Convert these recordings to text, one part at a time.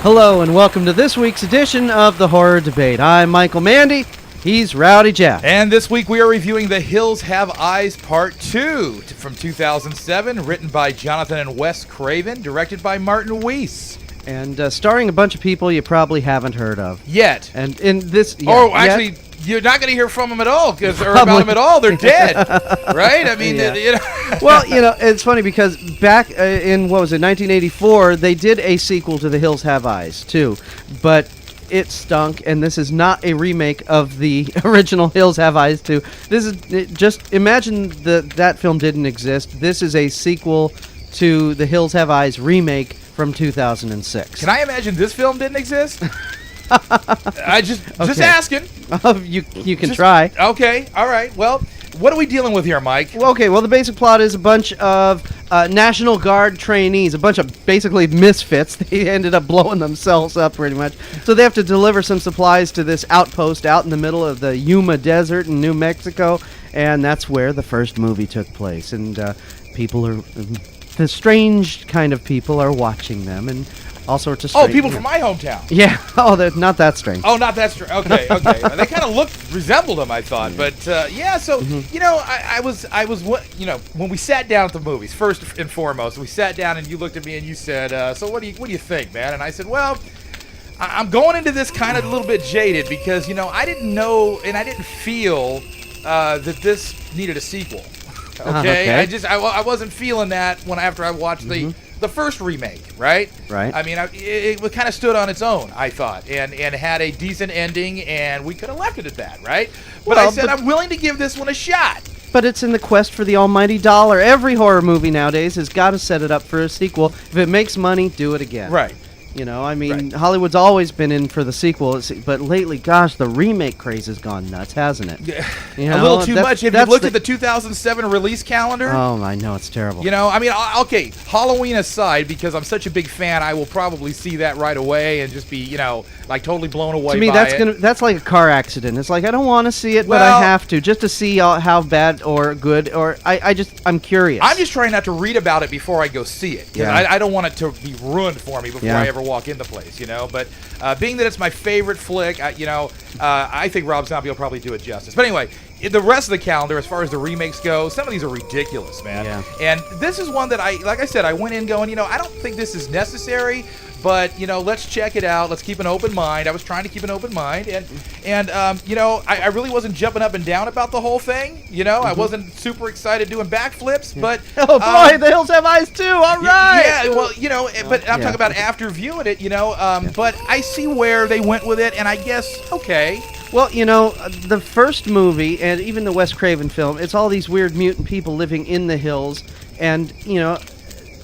Hello and welcome to this week's edition of the Horror Debate. I'm Michael Mandy. He's Rowdy Jeff. And this week we are reviewing The Hills Have Eyes Part 2 from 2007, written by Jonathan and Wes Craven, directed by Martin Weiss. And starring a bunch of people you probably haven't heard of. Yet. And in this... actually, you're not going to hear from them at all, or about them at all. They're dead, right? I mean, Well, it's funny because back in, 1984, they did a sequel to The Hills Have Eyes, too. But it stunk, and this is not a remake of the original Hills Have Eyes 2. This is just imagine that film didn't exist. This is a sequel to the Hills Have Eyes remake from 2006. Can I imagine this film didn't exist? Just asking. You can try. Okay, all right. Well, what are we dealing with here, Mike? Well, the basic plot is a bunch of National Guard trainees, a bunch of basically misfits. They ended up blowing themselves up pretty much. So they have to deliver some supplies to this outpost out in the middle of the Yuma Desert in New Mexico, and that's where the first movie took place. And the strange kind of people are watching them, and all sorts of strange... Oh, people from my hometown. Yeah. Oh, they're not that strange. Oh, not that strange. Okay. They kind of resembled them, I thought. But, so, I was, when we sat down at the movies, first and foremost, we sat down and you looked at me and you said, so what do you think, man? And I said, well, I'm going into this kind of a little bit jaded because, I didn't know and I didn't feel that this needed a sequel. Okay? I wasn't feeling that after I watched the first remake, right? Right. I mean, it kind of stood on its own, I thought, and had a decent ending, and we could have left it at that, right? But I said I'm willing to give this one a shot. But it's in the quest for the almighty dollar. Every horror movie nowadays has got to set it up for a sequel. If it makes money, do it again. Right. Right. Hollywood's always been in for the sequel, but lately, gosh, the remake craze has gone nuts, hasn't it? A little too much. Have you looked at the 2007 release calendar? Oh, I know, it's terrible. Okay, Halloween aside, because I'm such a big fan, I will probably see that right away and just be, totally blown away. To me, by it. That's like a car accident. It's like I don't want to see it, but I have to, just to see how bad or good, or I'm curious. I'm just trying not to read about it before I go see it, because I don't want it to be ruined for me before I ever walk in the place, But being that it's my favorite flick, I think Rob Zombie will probably do it justice. But anyway, the rest of the calendar, as far as the remakes go, some of these are ridiculous, man. Yeah. And this is one that I went in going, I don't think this is necessary, but, let's check it out. Let's keep an open mind. I was trying to keep an open mind. And I really wasn't jumping up and down about the whole thing. I wasn't super excited doing backflips, but... Oh, boy, The Hills Have Eyes too. All right. Yeah, well, but I'm talking about after viewing it, but I see where they went with it, and I guess, okay. Well, the first movie, and even the Wes Craven film, it's all these weird mutant people living in the hills, and,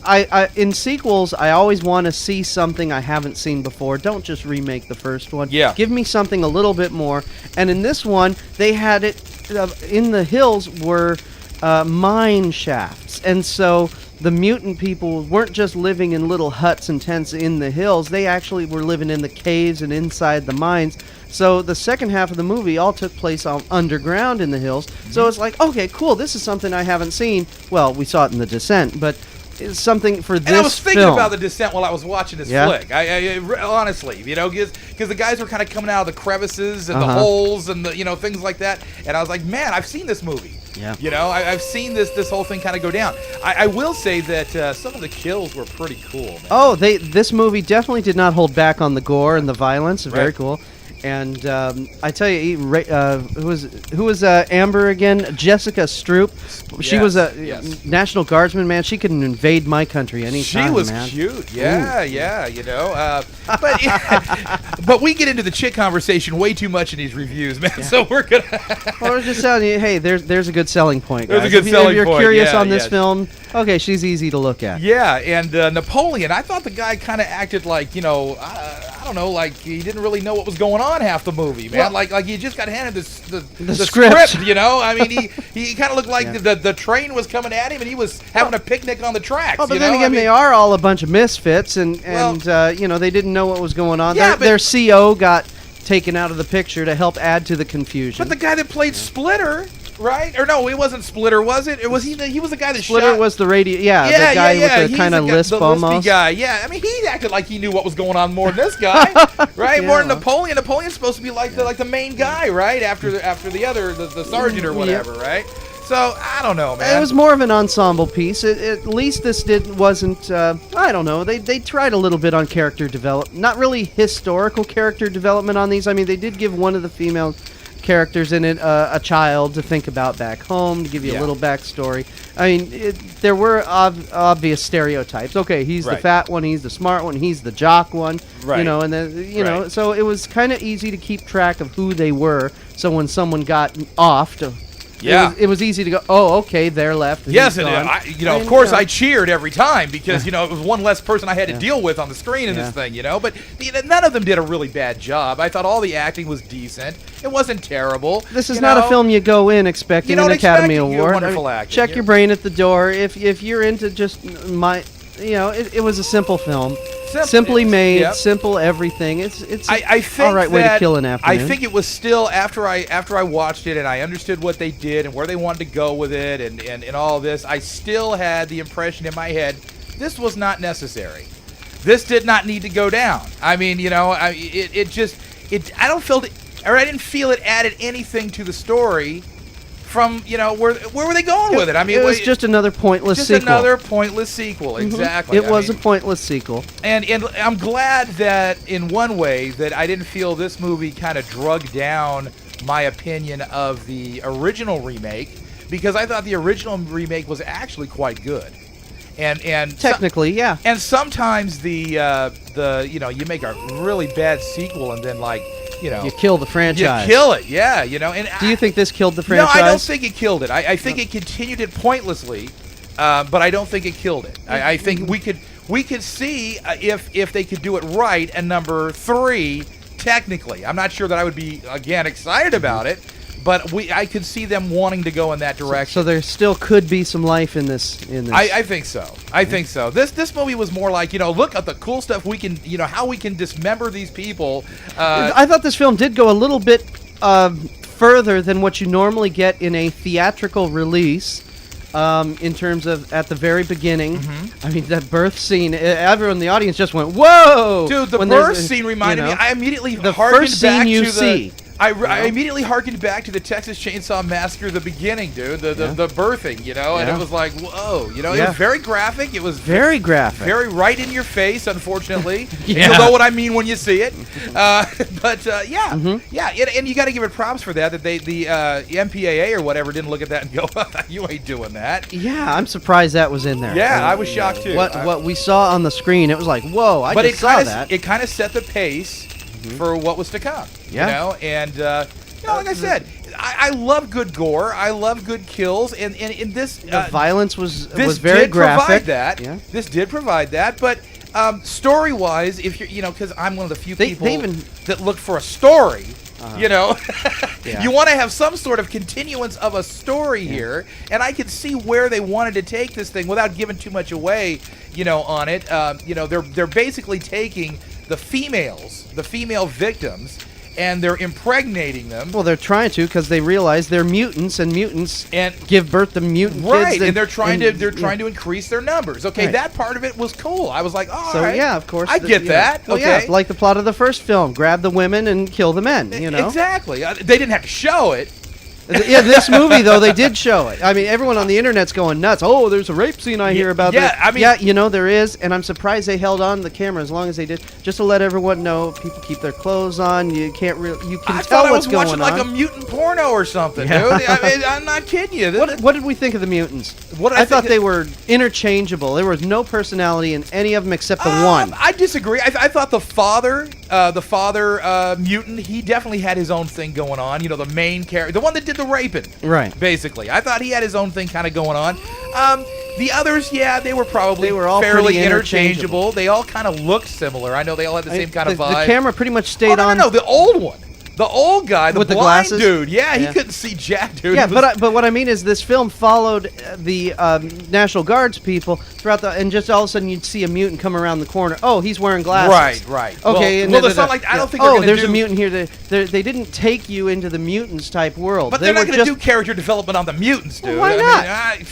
I in sequels, I always want to see something I haven't seen before. Don't just remake the first one. Yeah. Give me something a little bit more. And in this one, they had it, in the hills were mine shafts. And so the mutant people weren't just living in little huts and tents in the hills. They actually were living in the caves and inside the mines. So the second half of the movie all took place underground in the hills. So it's like, okay, cool, this is something I haven't seen. Well, we saw it in The Descent, but it's something for this film. And I was thinking about The Descent while I was watching this flick. I honestly, because the guys were kind of coming out of the crevices and the holes and the things like that. And I was like, man, I've seen this movie. Yeah. I've seen this whole thing kind of go down. I will say that some of the kills were pretty cool, man. Oh, this movie definitely did not hold back on the gore and the violence. Very cool. And I tell you, who was Amber again? Jessica Stroup. She was a National Guardsman, man. She could invade my country anytime, She was man. cute. Yeah, but we get into the chick conversation way too much in these reviews, man. Yeah. So we're gonna. Well, we're just telling you, hey, there's a good selling point, guys. There's a good selling point. If you're curious on this film, okay, she's easy to look at. Yeah, and Napoleon, I thought the guy kind of acted like, I don't know, like he didn't really know what was going on half the movie, man. Well, like he just got handed the script, I mean, he kind of looked like the train was coming at him and he was having a picnic on the tracks. Well, but then again, they are all a bunch of misfits, and they didn't know what was going on. Yeah, their CO got taken out of the picture to help add to the confusion. But the guy that played Splitter right? Or no, it wasn't Splitter, was it? It was he was the guy that Splitter shot. was the radio. Yeah, the guy with the He's kind of lisp the almost. lispy guy. Yeah, I mean, he acted like he knew what was going on more than this guy, right? Yeah, More than well. Napoleon. Napoleon's supposed to be like the main guy, right? After the other the sergeant or whatever, right? So I don't know, man. It was more of an ensemble piece. At least this wasn't. I don't know. They tried a little bit on character development. Not really historical character development on these. I mean, they did give one of the female characters in it a child to think about back home, to give you a little backstory. I mean, there were obvious stereotypes. Okay, he's the fat one, he's the smart one, he's the jock one. Right. You know, and then know, so it was kind of easy to keep track of who they were. So when someone got off it was easy to go, oh, okay, they're left. Yes, and of course, I cheered every time because it was one less person I had to deal with on the screen in this thing, But none of them did a really bad job. I thought all the acting was decent. It wasn't terrible. This is not a film you go in expecting an Academy Award. Wonderful acting. Check your brain at the door. If you're into just it was a simple film. Simply made, simple everything. It's I think all right way to kill an afternoon. I think it was still after I watched it and I understood what they did and where they wanted to go with it and all this. I still had the impression in my head this was not necessary. This did not need to go down. I mean, I didn't feel it added anything to the story. From where were they going with it? I mean, it was just another pointless sequel. Just another pointless sequel, exactly. It was a pointless sequel, and I'm glad that in one way that I didn't feel this movie kind of drug down my opinion of the original remake because I thought the original remake was actually quite good, and technically, yeah. And sometimes the you make a really bad sequel and then you kill the franchise. You kill it, And do you think this killed the franchise? No, I don't think it killed it. I think it continued it pointlessly, but I don't think it killed it. I think we could see if they could do it right. And number 3, technically, I'm not sure that I would be again excited about it, but I could see them wanting to go in that direction. So there still could be some life in this. I think so. I think so. This movie was more like, look at the cool stuff we can, how we can dismember these people. I thought this film did go a little bit further than what you normally get in a theatrical release. In terms of at the very beginning, I mean that birth scene. Everyone in the audience just went, "Whoa!" Dude, the birth scene reminded me. I immediately the first scene you see. I immediately harkened back to the Texas Chainsaw Massacre, the beginning, dude, the birthing, and it was like, whoa, it was very graphic. It was very graphic, very right in your face. Unfortunately, you'll know what I mean when you see it. And you got to give it props for that. That the MPAA or whatever didn't look at that and go, "You ain't doing that." Yeah, I'm surprised that was in there. Yeah, I was shocked too. What we saw on the screen, it was like, whoa! I just saw that. It kind of set the pace for what was to come. And like I said, I love good gore. I love good kills, and in this, the violence was very graphic. This did provide that, but story-wise, if you're, because I'm one of the few people that look for a story. You want to have some sort of continuance of a story here, and I could see where they wanted to take this thing without giving too much away, on it. They're basically taking the female victims, and they're impregnating them. Well, they're trying to because they realize they're mutants, and mutants give birth to mutant kids. Right, and they're trying to increase their numbers. Okay, that part of it was cool. I was like, all right. Yeah, of course. I get that. Well, okay. Yeah, like the plot of the first film: grab the women and kill the men. Exactly. They didn't have to show it. Yeah, this movie though they did show it. I mean, everyone on the internet's going nuts. Oh, there's a rape scene I hear about. Yeah, I mean, there is, and I'm surprised they held on to the camera as long as they did, just to let everyone know people keep their clothes on. You can't really, you can tell what's going on. I thought I was watching like a mutant porno or something, dude. I mean, I'm not kidding you. What did we think of the mutants? I thought they were interchangeable. There was no personality in any of them except the one. I disagree. I thought the father mutant, he definitely had his own thing going on. The main character, the one that did the raping. Right. Basically, I thought he had his own thing kind of going on. The others, they were all fairly interchangeable. They all kind of looked similar. I know they all had the same kind of vibe. The camera pretty much stayed on. No, the old one. The old guy, the With the blind glasses? dude. Yeah, he Yeah. couldn't see jack, dude. Yeah, He was- but what I mean is this film followed the National Guards people throughout and just all of a sudden you'd see a mutant come around the corner. Oh, he's wearing glasses. Right. Okay. Well, it's not like I don't think they're oh, gonna there's do, a mutant here. They didn't take you into the mutants type world. but they they're not were going to just do character development on the mutants, dude. Well, why I not? Mean,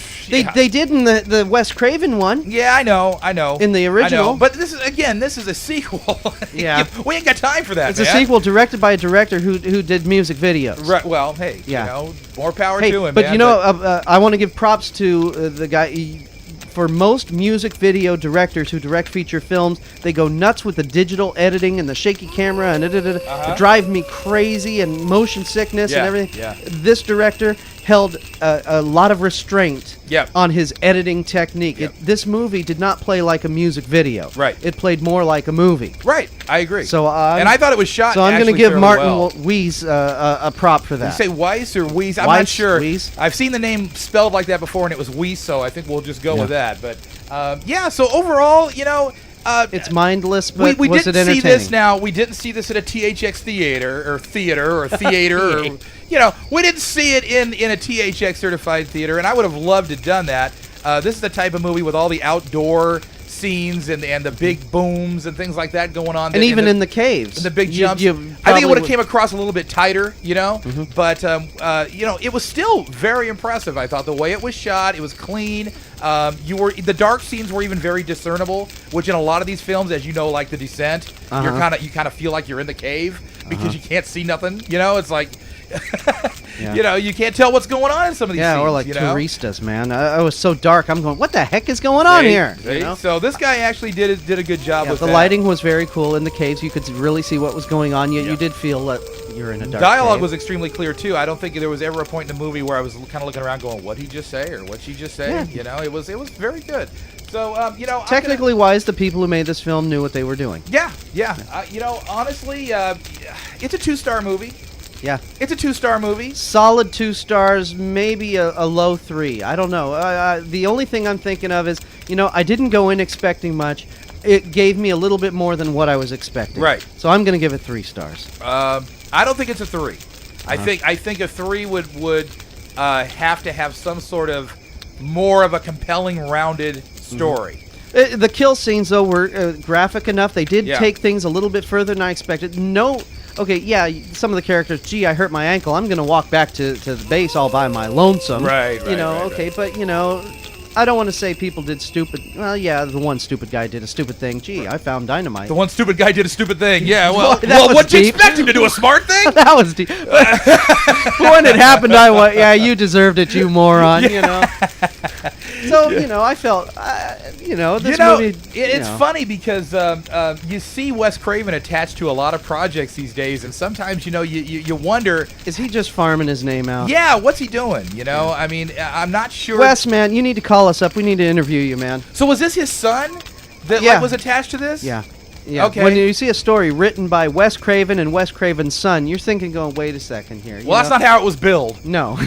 yeah. They did in the Wes Craven one. Yeah, I know. In the original. I know. But this is a sequel. Yeah. We ain't got time for that. It's man. a sequel directed by a director who did music videos. Right. Well, hey, Yeah. more power Hey, to him. but man, you know, I want to give props to the guy. For most music video directors who direct feature films, they go nuts with the digital editing and the shaky camera and it drive me crazy and motion sickness and everything. Yeah. This director held a lot of restraint Yep. on his editing technique. Yep. This movie did not play like a music video. Right. It played more like a movie. Right. I agree. So and I thought it was shot. So I'm going to give fairly Martin well. Weiss a prop for Did you that. say Weiss or Weiss? I'm Weiss, not sure. Weiss. I've seen the name spelled like that before, and it was Weiss, so I think we'll just go with that. But so overall, It's mindless, but we was didn't it see entertaining? this now. We didn't see this at a THX theater or theater or we didn't see it in a THX certified theater, and I would have loved to have done that. This is the type of movie with all the outdoor scenes and the big booms and things like that going on. And even in the caves. and the big You- jumps. you I think it probably would have came across a little bit tighter, Mm-hmm. but it was still very impressive. I thought the way it was shot, it was clean. The dark scenes were even very discernible, which in a lot of these films, as you know, like The Descent, you kind of feel like you're in the cave because you can't see nothing. It's like you can't tell what's going on in some of these scenes. or like you know? Turistas, man. I was so dark. I'm going, what the heck is going on here? See? So this guy actually did a good job with The that. lighting was very cool in the caves. You could really see what was going on. You did feel that you're in a dark Dialogue cave. was extremely clear too. I don't think there was ever a point in the movie where I was kind of looking around, going, "What'd he just say?" or "What'd she just say?" Yeah. It was very good. So Technically wise, the people who made this film knew what they were doing. yeah. Honestly, it's a 2-star movie. Yeah. It's a 2-star movie. Solid 2 stars, maybe a low 3. I don't know. The only thing I'm thinking of is, I didn't go in expecting much. It gave me a little bit more than what I was expecting. Right. So I'm going to give it 3 stars. I don't think it's a 3. I think a 3 would have to have some sort of more of a compelling, rounded story. The kill scenes, though, were graphic enough. They did Yeah. take things a little bit further than I expected. Some of the characters, I hurt my ankle. I'm going to walk back to the base all by my lonesome. Right, But, I don't want to say people did stupid. Well, yeah, the one stupid guy did a stupid thing. I found dynamite. The one stupid guy did a stupid thing. Yeah, That was what'd you deep. expect him to do? A smart thing? That was deep. But when it happened, I went, yeah, you deserved it, you moron, So, I felt, this movie... It's funny because you see Wes Craven attached to a lot of projects these days, and sometimes, you wonder, Is he just farming his name out? yeah, what's he doing? I mean, I'm not sure. Wes, man, you need to call us up. We need to interview you, man. So was this his son that Yeah. was attached to this? Yeah. Yeah. Okay. When you see a story written by Wes Craven and Wes Craven's son, you're thinking, wait a second here. Well, that's not how it was billed. No.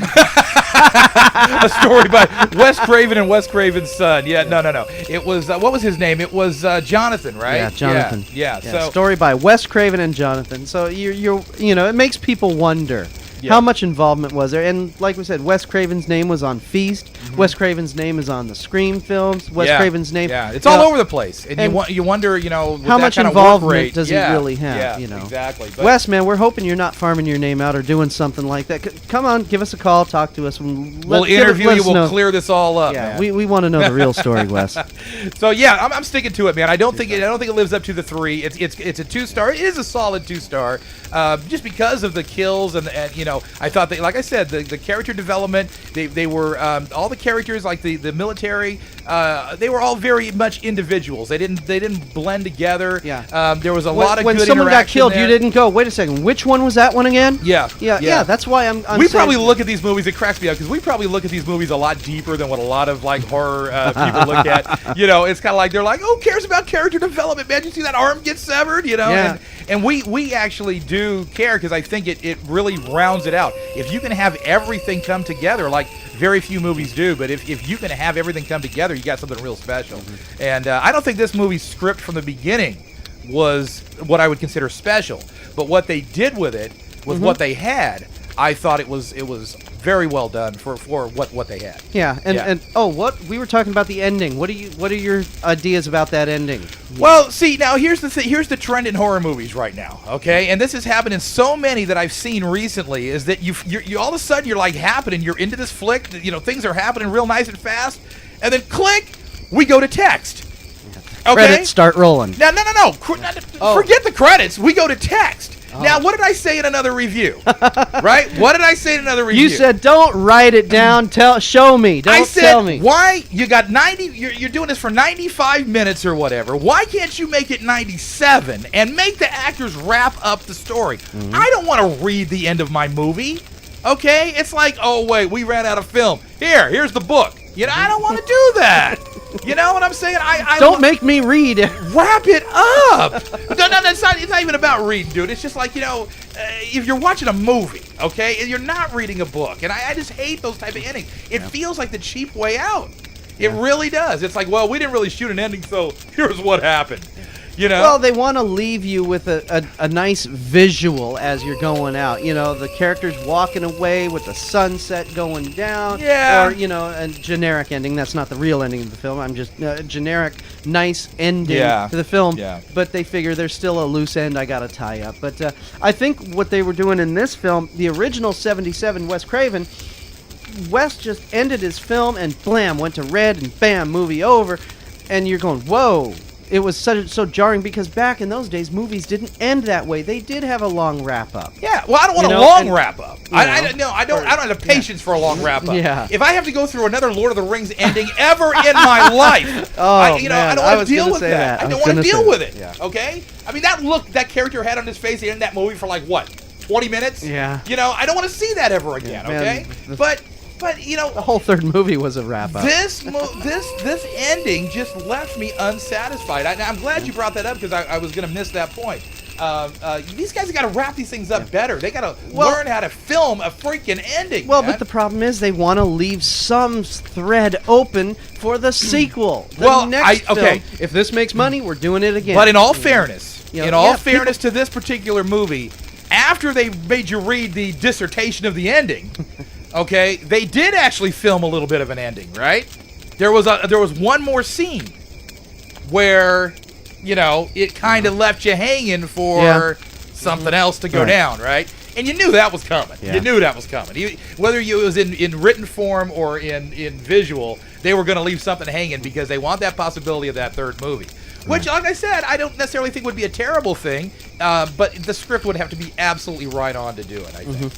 A story by Wes Craven and Wes Craven's son. Yeah, no. It was, what was his name? It was Jonathan, right? Yeah, Jonathan. Yeah. So story by Wes Craven and Jonathan. So it makes people wonder. Yeah. How much involvement was there? And like we said, Wes Craven's name was on Feast. Wes Craven's name is on the Scream films. Wes Craven's name. Yeah, it's all over the place. And you wonder, with how that much kind of involvement work rate, does he really have? Yeah, exactly. But Wes, man, we're hoping you're not farming your name out or doing something like that. Come on, give us a call, talk to us. we'll interview you. We'll clear this all up. Yeah, man. we want to know the real story, Wes. So yeah, I'm sticking to it, man. I don't think it lives up to the 3. It's a 2-star. It is a solid 2-star, just because of the kills and I thought that, like I said, the character development. They were all the characters, like the military. They were all very much individuals. They didn't blend together. Yeah. There was a lot of when good someone got interaction killed, there. you didn't go, wait a second, which one was that one again? Yeah. That's why I'm we saying, probably look at these movies. It cracks me up because we probably look at these movies a lot deeper than what a lot of like horror people look at. It's kind of like they're like, "Oh, who cares about character development, man? Did you see that arm get severed?" Yeah. And we actually do care because I think it really rounds it out. If you can have everything come together, like very few movies do, but if you can have everything come together, you got something real special. And I don't think this movie's script from the beginning was what I would consider special, but what they did with it with what they had, I thought it was very well done for what they had. Yeah, and what we were talking about the ending. What are your ideas about that ending? Well, see, now here's the thing. Here's the trend in horror movies right now, okay? And this has happened in so many that I've seen recently. Is that you all of a sudden you're like happening. You're into this flick. Things are happening real nice and fast, and then click, we go to text. Okay? Credits start rolling. No. Forget the credits. We go to text. Now, what did I say in another review? Right? What did I say in another review? You said, "Don't write it down. Show me. Don't tell me." Why you got 90? You're doing this for 95 minutes or whatever. Why can't you make it 97 and make the actors wrap up the story? I don't want to read the end of my movie. Okay? It's like, oh wait, we ran out of film. Here's the book. I don't want to do that. You know what I'm saying? I don't make me read. Wrap it up. No, it's not even about reading, dude. It's just like, if you're watching a movie, okay, and you're not reading a book, and I just hate those type of endings. It feels like the cheap way out. It really does. It's like, well, we didn't really shoot an ending, so here's what happened. Well, they want to leave you with a nice visual as you're going out. The characters walking away with the sunset going down. Yeah. Or, a generic ending. That's not the real ending of the film. I'm just a generic, nice ending to the film. Yeah. But they figure there's still a loose end I got to tie up. But I think what they were doing in this film, the original 77 Wes Craven, Wes just ended his film and blam, went to red and bam, movie over. And you're going, whoa. It was so jarring because back in those days, movies didn't end that way. They did have a long wrap up. Yeah, well, I don't want a long wrap up. I don't have the patience for a long wrap up. Yeah. If I have to go through another Lord of the Rings ending ever in my life, I don't want to deal with that. I don't want to deal with it. Yeah. Okay? I mean, that character had on his face at the end of that movie for like what, 20 minutes? Yeah. I don't want to see that ever again. Okay? But the whole third movie was a wrap up. This ending just left me unsatisfied. I'm glad you brought that up because I was going to miss that point. These guys have got to wrap these things up better. They got to learn how to film a freaking ending. Well, but the problem is they want to leave some thread open for the sequel. Next film. If this makes money, we're doing it again. But in all fairness, to this particular movie, after they made you read the dissertation of the ending. Okay, they did actually film a little bit of an ending, right? There was one more scene where, it kind of left you hanging for something else to go down, right? And you knew that was coming. Yeah. You knew that was coming. Whether it was in written form or in visual, they were going to leave something hanging because they want that possibility of that third movie. Which, like I said, I don't necessarily think would be a terrible thing, but the script would have to be absolutely right on to do it, I think.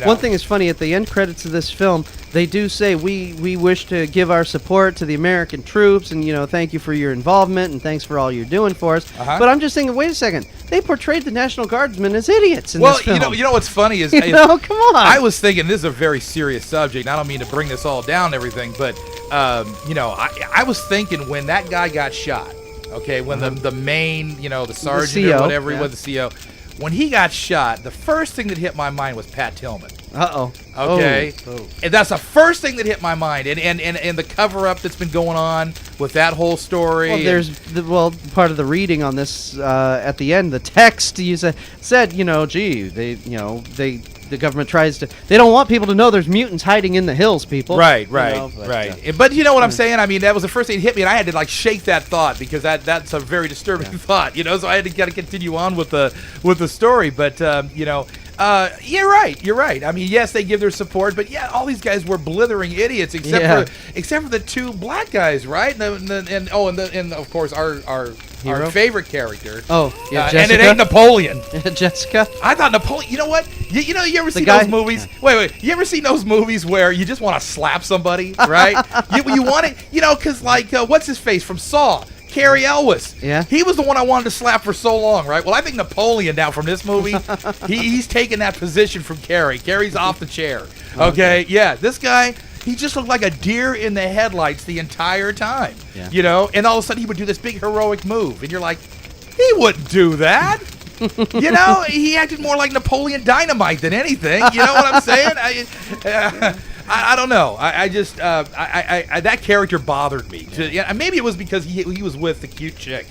One thing is funny, at the end credits of this film, they do say, we wish to give our support to the American troops, and, thank you for your involvement, and thanks for all you're doing for us. But I'm just thinking, wait a second, they portrayed the National Guardsmen as idiots in this film. You know what's funny is, come on. I was thinking this is a very serious subject, and I don't mean to bring this all down and everything, but, I was thinking when that guy got shot, okay, when the main, the sergeant or whatever he was, the CO, when he got shot, the first thing that hit my mind was Pat Tillman. Uh-oh. Okay? And that's the first thing that hit my mind. And the cover-up that's been going on with that whole story. Well, there's part of the reading on this at the end, the text you said, the government tries to. They don't want people to know there's mutants hiding in the hills, people. Right. But you know what I'm saying? I mean, that was the first thing that hit me, and I had to shake that thought because that's a very disturbing thought. So I had to kind of continue on with the story. But you're right. I mean, yes, they give their support, but all these guys were blithering idiots, except for the two black guys, right? And of course our favorite character. Jessica. And it ain't Napoleon. Jessica. I thought Napoleon. You know what? You ever see those movies? Wait. You ever seen those movies where you just want to slap somebody, right? you want it, because what's his face from Saw? Cary Elwes. Yeah. He was the one I wanted to slap for so long, right? Well, I think Napoleon now from this movie, he's taken that position from Cary. Cary's off the chair. Okay? Yeah, this guy, he just looked like a deer in the headlights the entire time. Yeah. And all of a sudden he would do this big heroic move. And you're like, he wouldn't do that. He acted more like Napoleon Dynamite than anything. You know what I'm saying? I don't know. I just that character bothered me. Maybe it was because he was with the cute chick.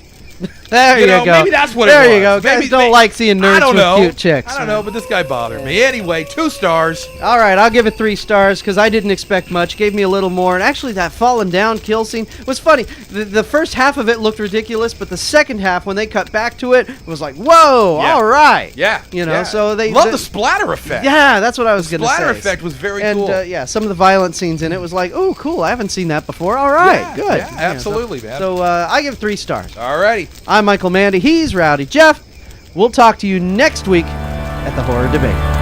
There you go. Maybe that's what there it was. you go. Guys don't like seeing nerds I don't with know. cute chicks. I don't know, but this guy bothered me. Anyway, 2 stars. All right, I'll give it 3 stars because I didn't expect much. Gave me a little more. And actually, that falling down kill scene was funny. The first half of it looked ridiculous, but the second half, when they cut back to it, was like, whoa, Yeah. all right. Yeah. So they love the splatter effect. Yeah, that's what I was going to say. Splatter effect was very and, cool. yeah, some of the violent scenes in it was like, oh, cool. I haven't seen that before. All right, Yeah, good. yeah, absolutely, man. So I give 3 stars. Alrighty. I'm Michael Mandy. He's Rowdy. Jeff, we'll talk to you next week at the Horror Debate.